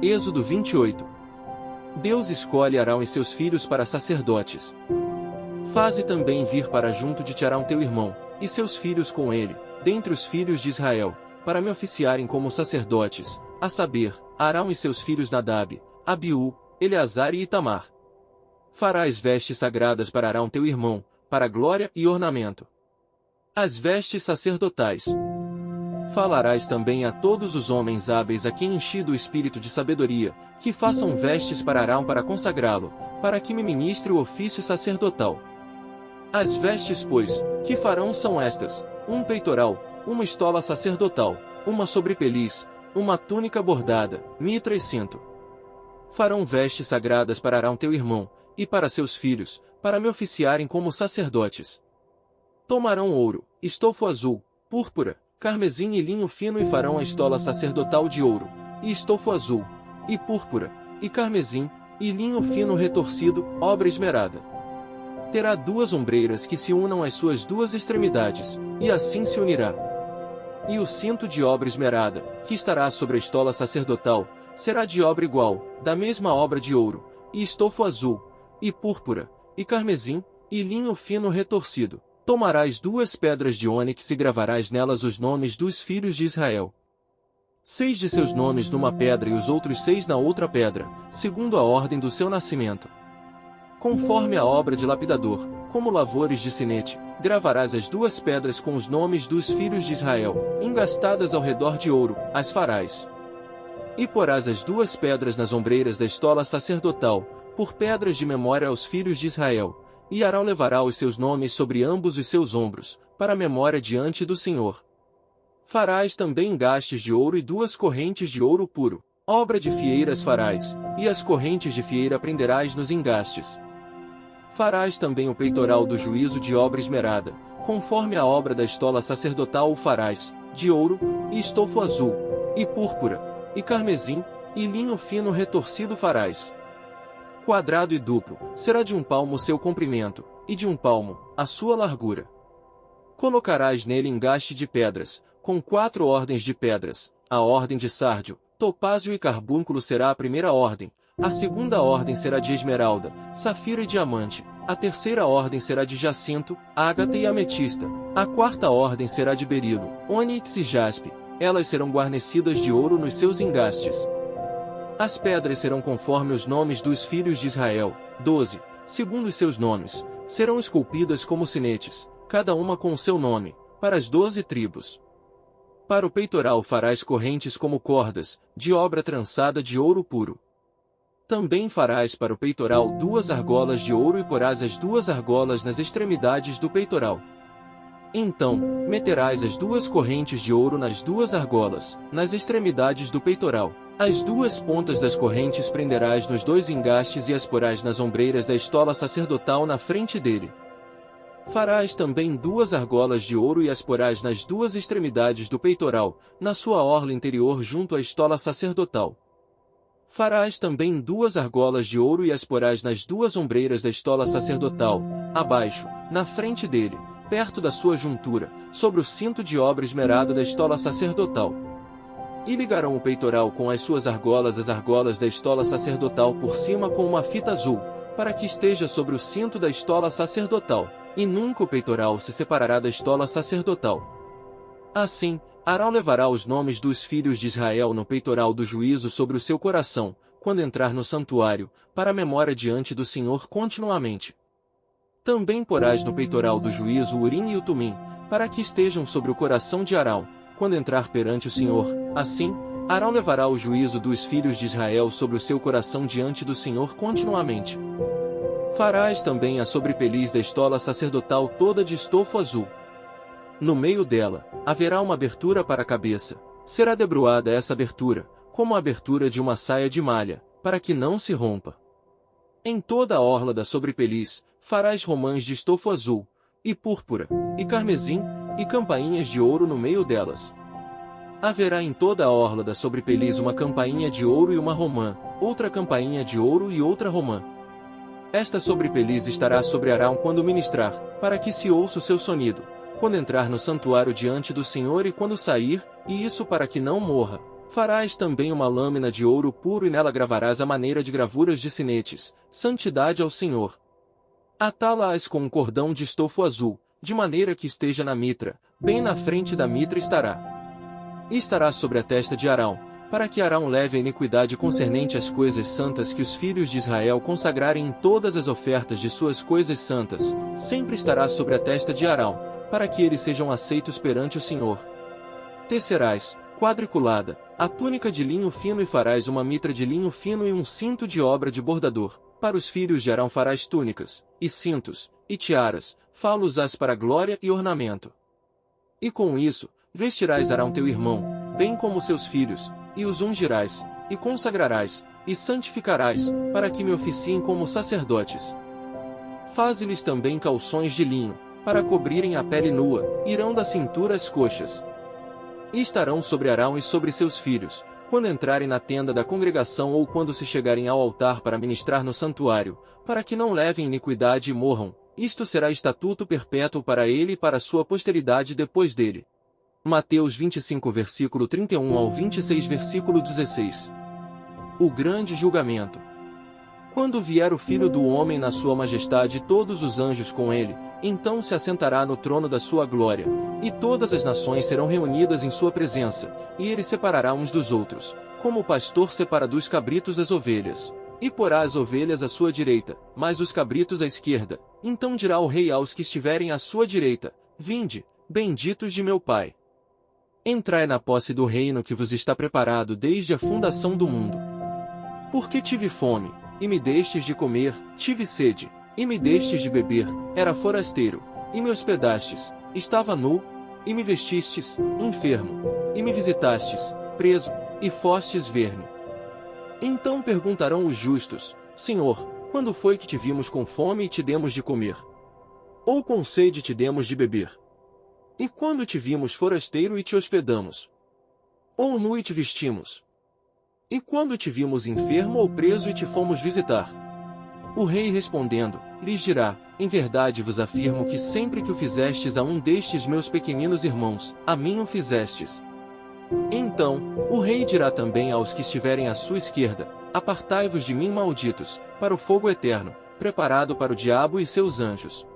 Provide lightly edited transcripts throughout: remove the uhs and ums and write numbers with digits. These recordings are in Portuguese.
Êxodo 28. Deus escolhe Arão e seus filhos para sacerdotes. Faze também vir para junto de ti Arão teu irmão, e seus filhos com ele, dentre os filhos de Israel, para me oficiarem como sacerdotes, a saber, Arão e seus filhos Nadab, Abiú, Eleazar e Itamar. Farás vestes sagradas para Arão teu irmão, para glória e ornamento. As vestes sacerdotais. Falarás também a todos os homens hábeis a quem enchi do espírito de sabedoria, que façam vestes para Arão para consagrá-lo, para que me ministre o ofício sacerdotal. As vestes, pois, que farão são estas: um peitoral, uma estola sacerdotal, uma sobrepeliz, uma túnica bordada, mitra e cinto. Farão vestes sagradas para Arão teu irmão, e para seus filhos, para me oficiarem como sacerdotes. Tomarão ouro, estofo azul, púrpura, carmesim e linho fino e farão a estola sacerdotal de ouro, e estofo azul, e púrpura, e carmesim, e linho fino retorcido, obra esmerada. Terá 2 ombreiras que se unam às suas 2 extremidades, e assim se unirá. E o cinto de obra esmerada, que estará sobre a estola sacerdotal, será de obra igual, da mesma obra de ouro, e estofo azul, e púrpura, e carmesim, e linho fino retorcido. Tomarás 2 pedras de ônix e gravarás nelas os nomes dos filhos de Israel. 6 de seus nomes numa pedra e os outros 6 na outra pedra, segundo a ordem do seu nascimento. Conforme a obra de lapidador, como lavores de sinete, gravarás as 2 pedras com os nomes dos filhos de Israel, engastadas ao redor de ouro, as farás. E porás as 2 pedras nas ombreiras da estola sacerdotal, por pedras de memória aos filhos de Israel, e Arão levará os seus nomes sobre ambos os seus ombros, para a memória diante do Senhor. Farás também engastes de ouro e 2 correntes de ouro puro, obra de fieiras farás, e as correntes de fieira prenderás nos engastes. Farás também o peitoral do juízo de obra esmerada, conforme a obra da estola sacerdotal o farás, de ouro, e estofo azul, e púrpura, e carmesim, e linho fino retorcido farás. Quadrado e duplo, será de 1 palmo o seu comprimento, e de 1 palmo, a sua largura. Colocarás nele engaste de pedras, com 4 ordens de pedras, a ordem de sárdio, topázio e carbúnculo será a primeira ordem, a segunda ordem será de esmeralda, safira e diamante, a terceira ordem será de jacinto, ágata e ametista, a quarta ordem será de berilo, ônix e jaspe, elas serão guarnecidas de ouro nos seus engastes. As pedras serão conforme os nomes dos filhos de Israel, 12, segundo os seus nomes, serão esculpidas como sinetes, cada uma com o seu nome, para as 12 tribos. Para o peitoral farás correntes como cordas, de obra trançada de ouro puro. Também farás para o peitoral 2 argolas de ouro e porás as 2 argolas nas extremidades do peitoral. Então, meterás as 2 correntes de ouro nas 2 argolas, nas extremidades do peitoral. As 2 pontas das correntes prenderás nos 2 engastes e as porás nas ombreiras da estola sacerdotal na frente dele. Farás também 2 argolas de ouro e as porás nas 2 extremidades do peitoral, na sua orla interior junto à estola sacerdotal. Farás também 2 argolas de ouro e as porás nas 2 ombreiras da estola sacerdotal, abaixo, na frente dele, perto da sua juntura, sobre o cinto de obra esmerada da estola sacerdotal. E ligarão o peitoral com as suas argolas as argolas da estola sacerdotal por cima com uma fita azul, para que esteja sobre o cinto da estola sacerdotal, e nunca o peitoral se separará da estola sacerdotal. Assim, Arão levará os nomes dos filhos de Israel no peitoral do juízo sobre o seu coração, quando entrar no santuário, para a memória diante do Senhor continuamente. Também porás no peitoral do juízo o Urim e o Tumim, para que estejam sobre o coração de Arão, quando entrar perante o Senhor. Assim, Arão levará o juízo dos filhos de Israel sobre o seu coração diante do Senhor continuamente. Farás também a sobrepeliz da estola sacerdotal toda de estofo azul. No meio dela, haverá uma abertura para a cabeça. Será debruada essa abertura, como a abertura de uma saia de malha, para que não se rompa. Em toda a orla da sobrepeliz, farás romãs de estofo azul, e púrpura, e carmesim, e campainhas de ouro no meio delas. Haverá em toda a orla da sobrepeliz uma campainha de ouro e uma romã, outra campainha de ouro e outra romã. Esta sobrepeliz estará sobre Arão quando ministrar, para que se ouça o seu sonido, quando entrar no santuário diante do Senhor e quando sair, e isso para que não morra. Farás também uma lâmina de ouro puro e nela gravarás a maneira de gravuras de sinetes, santidade ao Senhor. Atá-la-ás com um cordão de estofo azul, de maneira que esteja na mitra, bem na frente da mitra estará. E estará sobre a testa de Arão, para que Arão leve a iniquidade concernente às coisas santas que os filhos de Israel consagrarem em todas as ofertas de suas coisas santas, sempre estará sobre a testa de Arão, para que eles sejam aceitos perante o Senhor. Tecerás, quadriculada, a túnica de linho fino e farás uma mitra de linho fino e um cinto de obra de bordador. Para os filhos de Arão farás túnicas, e cintos, e tiaras, fá-los-ás para glória e ornamento. E com isso, vestirás Arão teu irmão, bem como seus filhos, e os ungirás, e consagrarás, e santificarás, para que me oficiem como sacerdotes. Faze-lhes também calções de linho, para cobrirem a pele nua, irão da cintura às coxas. E estarão sobre Arão e sobre seus filhos, quando entrarem na tenda da congregação ou quando se chegarem ao altar para ministrar no santuário, para que não levem iniquidade e morram. Isto será estatuto perpétuo para ele e para sua posteridade depois dele. Mateus 25 versículo 31 ao 26 versículo 16. O grande julgamento. Quando vier o Filho do Homem na sua majestade e todos os anjos com ele, então se assentará no trono da sua glória, e todas as nações serão reunidas em sua presença, e ele separará uns dos outros, como o pastor separa dos cabritos as ovelhas. E porá as ovelhas à sua direita, mas os cabritos à esquerda. Então dirá o rei aos que estiverem à sua direita: Vinde, benditos de meu Pai. Entrai na posse do reino que vos está preparado desde a fundação do mundo. Porque tive fome, e me destes de comer, tive sede, e me destes de beber, era forasteiro, e me hospedastes, estava nu, e me vestistes, enfermo, e me visitastes, preso, e fostes ver-me. Então perguntarão os justos: Senhor, quando foi que te vimos com fome e te demos de comer? Ou com sede te demos de beber? E quando te vimos forasteiro e te hospedamos? Ou nu e te vestimos? E quando te vimos enfermo ou preso e te fomos visitar? O rei respondendo, lhes dirá: Em verdade vos afirmo que sempre que o fizestes a um destes meus pequeninos irmãos, a mim o fizestes. Então, o rei dirá também aos que estiverem à sua esquerda: Apartai-vos de mim, malditos, para o fogo eterno, preparado para o diabo e seus anjos.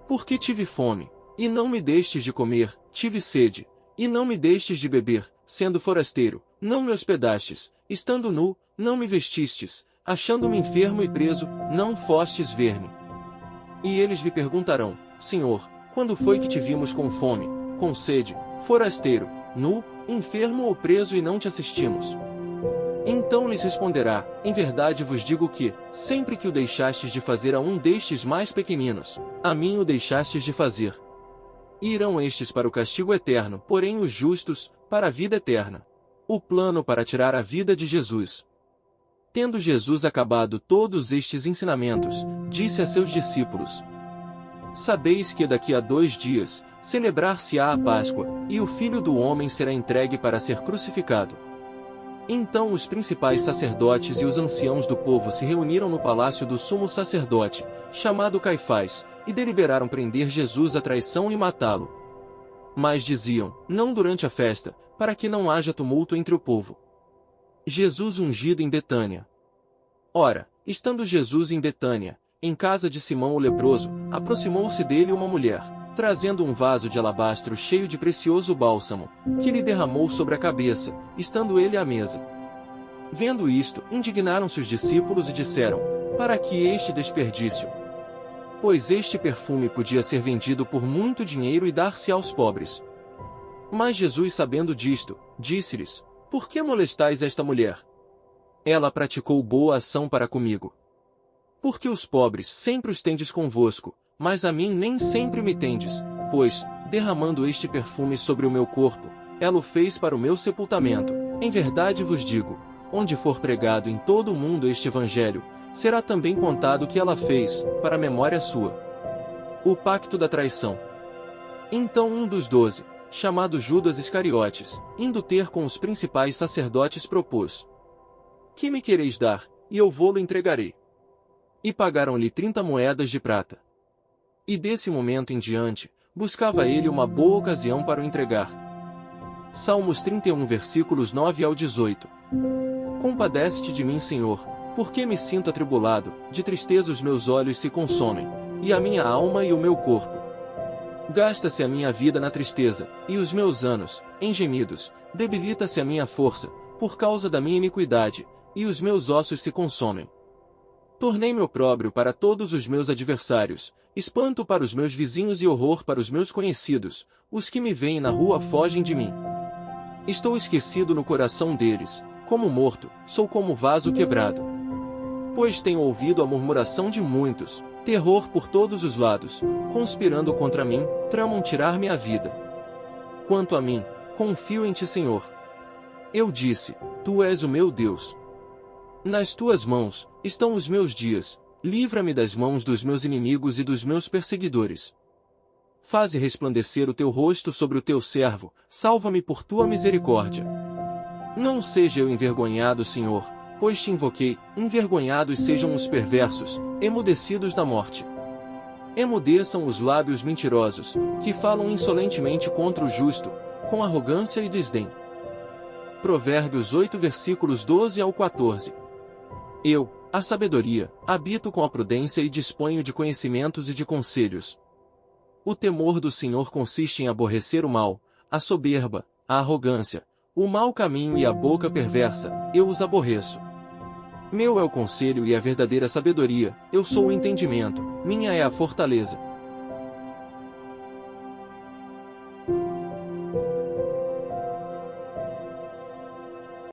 Porque tive fome, e não me destes de comer, tive sede, e não me destes de beber, sendo forasteiro, não me hospedastes, estando nu, não me vestistes, achando-me enfermo e preso, não fostes ver-me. E eles lhe perguntarão: Senhor, quando foi que te vimos com fome, com sede, forasteiro, nu, enfermo ou preso e não te assistimos? Então lhes responderá: Em verdade vos digo que, sempre que o deixastes de fazer a um destes mais pequeninos, a mim o deixastes de fazer. E irão estes para o castigo eterno, porém os justos, para a vida eterna. O plano para tirar a vida de Jesus. Tendo Jesus acabado todos estes ensinamentos, disse a seus discípulos: Sabeis que daqui a 2 dias, celebrar-se-á a Páscoa, e o Filho do Homem será entregue para ser crucificado. Então os principais sacerdotes e os anciãos do povo se reuniram no palácio do sumo sacerdote, chamado Caifás, e deliberaram prender Jesus à traição e matá-lo. Mas diziam: Não durante a festa, para que não haja tumulto entre o povo. Jesus ungido em Betânia. Ora, estando Jesus em Betânia, em casa de Simão o leproso, aproximou-se dele uma mulher, trazendo um vaso de alabastro cheio de precioso bálsamo, que lhe derramou sobre a cabeça, estando ele à mesa. Vendo isto, indignaram-se os discípulos e disseram: Para que este desperdício? Pois este perfume podia ser vendido por muito dinheiro e dar-se aos pobres. Mas Jesus, sabendo disto, disse-lhes: Por que molestais esta mulher? Ela praticou boa ação para comigo. Porque os pobres sempre os tendes convosco, mas a mim nem sempre me tendes, pois, derramando este perfume sobre o meu corpo, ela o fez para o meu sepultamento. Em verdade vos digo, onde for pregado em todo o mundo este evangelho, será também contado o que ela fez, para a memória sua. O pacto da traição. Então um dos 12, chamado Judas Iscariotes, indo ter com os principais sacerdotes, propôs: Que me quereis dar, e eu vô-lo entregarei. E pagaram-lhe 30 moedas de prata. E desse momento em diante, buscava ele uma boa ocasião para o entregar. Salmos 31 versículos 9 ao 18. Compadece-te de mim, Senhor, porque me sinto atribulado, de tristeza os meus olhos se consomem, e a minha alma e o meu corpo. Gasta-se a minha vida na tristeza, e os meus anos, em gemidos, debilita-se a minha força, por causa da minha iniquidade, e os meus ossos se consomem. Tornei-me opróbrio para todos os meus adversários, espanto para os meus vizinhos e horror para os meus conhecidos, os que me veem na rua fogem de mim. Estou esquecido no coração deles, como morto, sou como vaso quebrado. Pois tenho ouvido a murmuração de muitos, terror por todos os lados, conspirando contra mim, tramam tirar-me a vida. Quanto a mim, confio em ti, Senhor. Eu disse, tu és o meu Deus. Nas tuas mãos estão os meus dias, livra-me das mãos dos meus inimigos e dos meus perseguidores. Faze resplandecer o teu rosto sobre o teu servo, salva-me por tua misericórdia. Não seja eu envergonhado, Senhor, pois te invoquei, envergonhados sejam os perversos, emudecidos da morte. Emudeçam os lábios mentirosos, que falam insolentemente contra o justo, com arrogância e desdém. Provérbios 8 versículos 12 ao 14. Eu, a sabedoria, habito com a prudência e disponho de conhecimentos e de conselhos. O temor do Senhor consiste em aborrecer o mal, a soberba, a arrogância, o mau caminho e a boca perversa, eu os aborreço. Meu é o conselho e a verdadeira sabedoria, eu sou o entendimento, minha é a fortaleza.